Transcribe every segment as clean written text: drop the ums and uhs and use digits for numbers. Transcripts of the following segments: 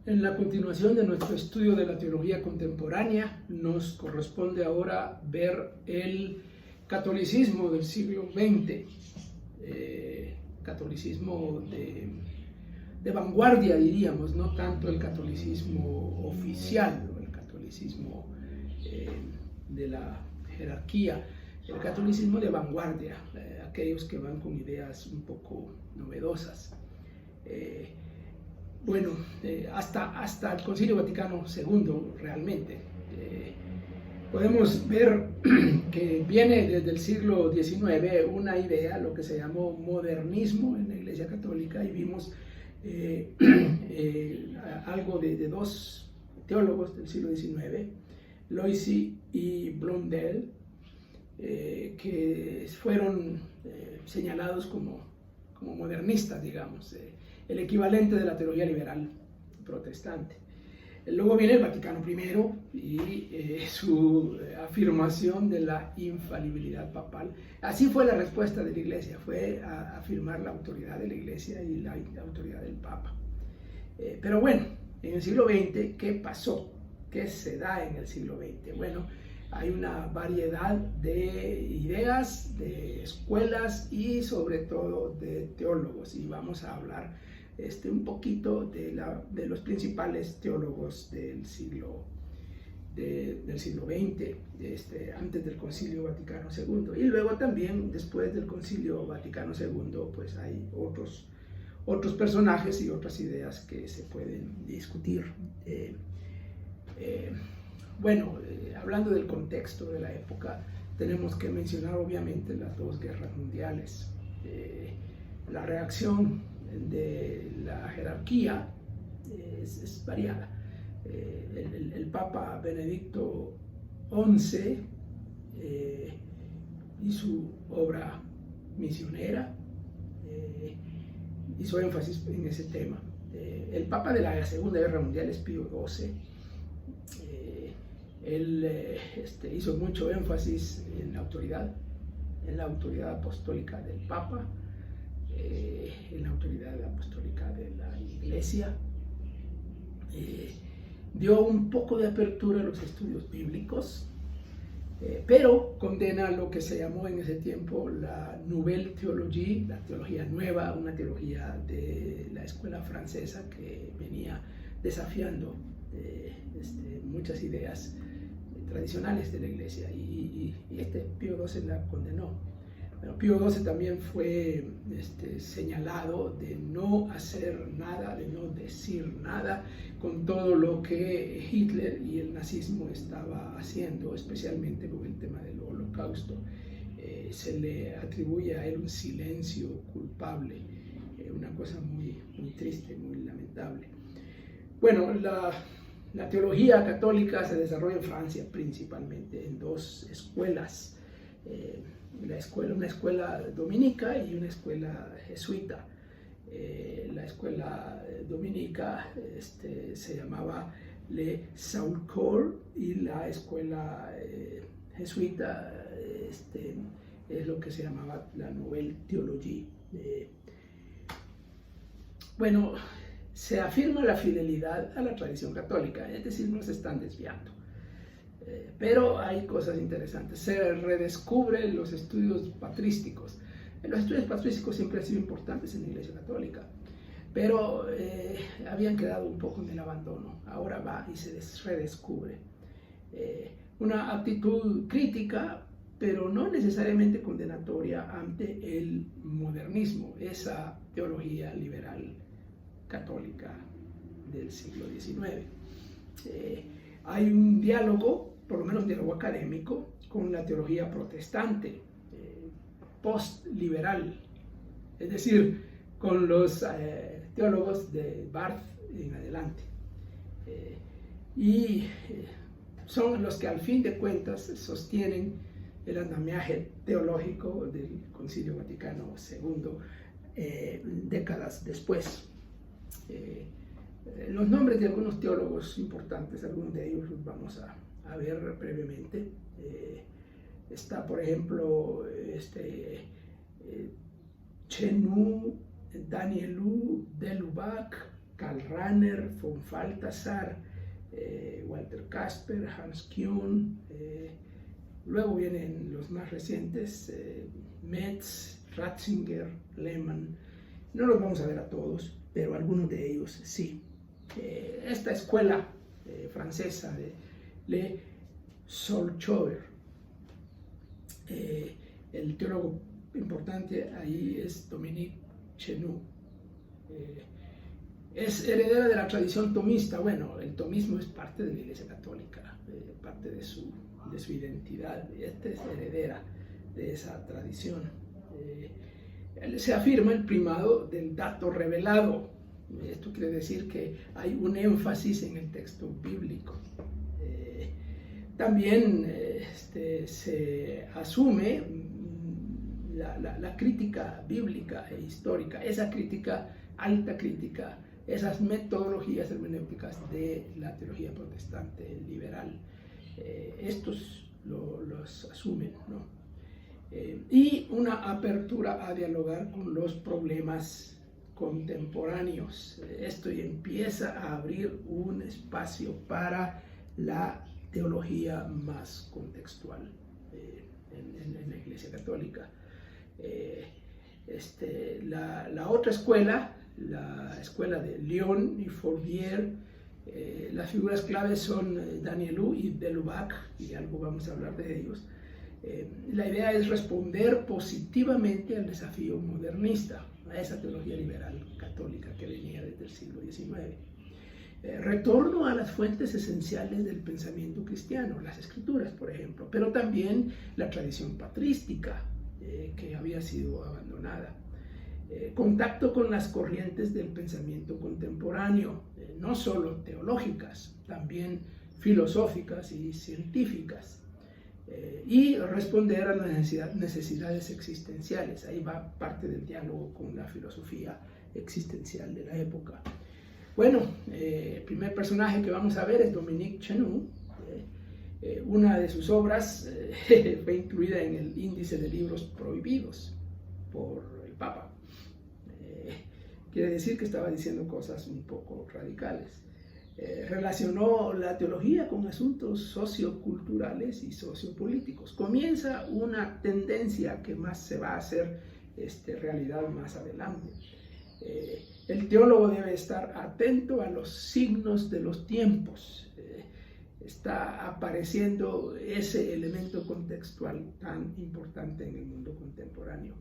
En la continuación de nuestro estudio de la teología contemporánea, nos corresponde ahora ver el catolicismo del siglo XX, catolicismo de vanguardia, diríamos, no tanto el catolicismo oficial, el catolicismo de la jerarquía, el catolicismo de vanguardia, aquellos que van con ideas un poco novedosas. Hasta el Concilio Vaticano II realmente. Podemos ver que viene desde el siglo XIX una idea, lo que se llamó modernismo en la Iglesia Católica, y vimos algo de dos teólogos del siglo XIX, Loisy y Blondel, que fueron señalados como modernistas, digamos, el equivalente de la teología liberal protestante. Luego viene el Vaticano I y su afirmación de la infalibilidad papal. Así fue la respuesta de la Iglesia, fue a afirmar la autoridad de la Iglesia y la autoridad del Papa. Pero bueno, en el siglo XX, ¿qué pasó? ¿Qué se da en el siglo XX? Bueno, hay una variedad de ideas, de escuelas y sobre todo de teólogos, y vamos a hablar un poquito de los principales teólogos del siglo XX, antes del Concilio Vaticano II, y luego también después del Concilio Vaticano II, pues hay otros personajes y otras ideas que se pueden discutir. Hablando del contexto de la época, tenemos que mencionar obviamente las dos guerras mundiales, la reacción de la jerarquía es variada. El Papa Benedicto XI y su obra misionera hizo énfasis en ese tema. El Papa de la Segunda Guerra Mundial es Pío XII. Él hizo mucho énfasis en la autoridad apostólica del Papa, en la autoridad apostólica de la Iglesia. Dio un poco de apertura a los estudios bíblicos, pero condena lo que se llamó en ese tiempo la Nouvelle Théologie, la teología nueva, una teología de la escuela francesa que venía desafiando muchas ideas tradicionales de la Iglesia, y Pío XII la condenó. Bueno, Pío XII también fue señalado de no hacer nada, de no decir nada con todo lo que Hitler y el nazismo estaba haciendo, especialmente con el tema del Holocausto. Se le atribuye a él un silencio culpable, una cosa muy, muy triste, muy lamentable. Bueno, la teología católica se desarrolla en Francia principalmente en dos escuelas, una escuela dominica y una escuela jesuita. La escuela dominica se llamaba Le Saucourt, y la escuela jesuita es lo que se llamaba la Nouvelle Théologie. Se afirma la fidelidad a la tradición católica, es decir, no se están desviando. Pero hay cosas interesantes. Se redescubren los estudios patrísticos. Los estudios patrísticos siempre han sido importantes en la Iglesia Católica, pero habían quedado un poco en el abandono. Ahora va y se redescubre. Una actitud crítica, pero no necesariamente condenatoria ante el modernismo, esa teología liberal católica del siglo XIX. Hay un diálogo, por lo menos un diálogo académico, con la teología protestante, post-liberal, es decir, con los teólogos de Barth en adelante. Son los que al fin de cuentas sostienen el andamiaje teológico del Concilio Vaticano II décadas después. Los nombres de algunos teólogos importantes, algunos de ellos los vamos a ver brevemente. Está, por ejemplo, Chenu Danielou de Lubac, Karl Rahner, von Balthasar, Walter Kasper, Hans Kuhn. Luego vienen los más recientes, Metz, Ratzinger, Lehmann. No los vamos a ver a todos, pero algunos de ellos sí. Esta escuela francesa de Le Solchover, el teólogo importante ahí es Dominique Chenu. Es heredera de la tradición tomista. Bueno, el tomismo es parte de la Iglesia Católica, parte de su identidad. Esta es heredera de esa tradición. Se afirma el primado del dato revelado. Esto quiere decir que hay un énfasis en el texto bíblico. También se asume la crítica bíblica e histórica, esa crítica, alta crítica, esas metodologías hermenéuticas de la teología protestante liberal. Estos los asumen, ¿no? Y una apertura a dialogar con los problemas contemporáneos. Esto empieza a abrir un espacio para la teología más contextual en la Iglesia Católica. La otra escuela, la escuela de Lyon y Fourier, las figuras claves son Danielou y de Lubac, y algo vamos a hablar de ellos. La idea es responder positivamente al desafío modernista, a esa teología liberal católica que venía desde el siglo XIX. Retorno a las fuentes esenciales del pensamiento cristiano, las escrituras, por ejemplo, pero también la tradición patrística, que había sido abandonada. Contacto con las corrientes del pensamiento contemporáneo, no solo teológicas, también filosóficas y científicas. Y responder a las necesidades existenciales. Ahí va parte del diálogo con la filosofía existencial de la época. Bueno, el primer personaje que vamos a ver es Dominique Chenu. Una de sus obras fue incluida en el índice de libros prohibidos por el Papa. Quiere decir que estaba diciendo cosas un poco radicales. Relacionó la teología con asuntos socioculturales y sociopolíticos. Comienza una tendencia que más se va a hacer realidad más adelante. El teólogo debe estar atento a los signos de los tiempos. Está apareciendo ese elemento contextual tan importante en el mundo contemporáneo.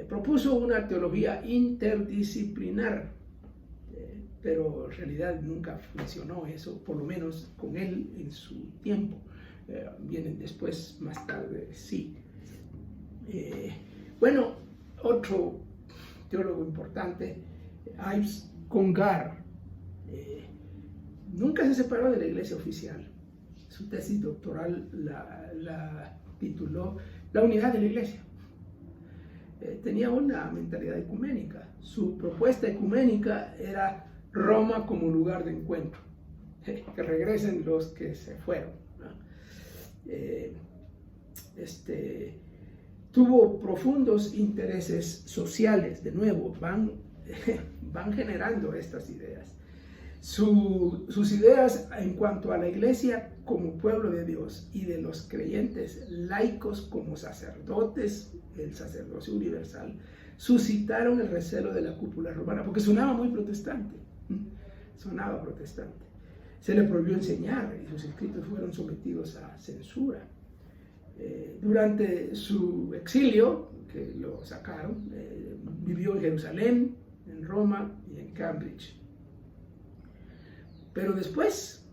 Propuso una teología interdisciplinar, pero en realidad nunca funcionó eso, por lo menos con él en su tiempo. Vienen después, más tarde, sí. Bueno, otro teólogo importante, Yves Congar, nunca se separó de la iglesia oficial. Su tesis doctoral la tituló La unidad de la iglesia. Tenía una mentalidad ecuménica. Su propuesta ecuménica era Roma como lugar de encuentro, que regresen los que se fueron, ¿no? Tuvo profundos intereses sociales, de nuevo, van generando estas ideas. Sus ideas en cuanto a la iglesia como pueblo de Dios y de los creyentes laicos como sacerdotes, el sacerdocio universal, suscitaron el recelo de la cúpula romana, porque sonaba muy protestante, sonaba protestante. Se le prohibió enseñar y sus escritos fueron sometidos a censura. Durante su exilio, que lo sacaron, vivió en Jerusalén, en Roma y en Cambridge. Pero después,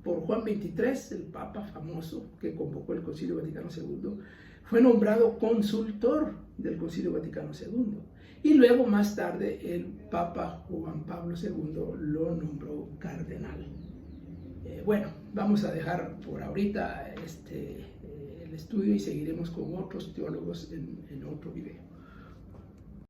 por Juan XXIII, el Papa famoso que convocó el Concilio Vaticano II, fue nombrado consultor del Concilio Vaticano II. Y luego, más tarde, el Papa Juan Pablo II lo nombró cardenal. Bueno, vamos a dejar por ahorita el estudio y seguiremos con otros teólogos en otro video.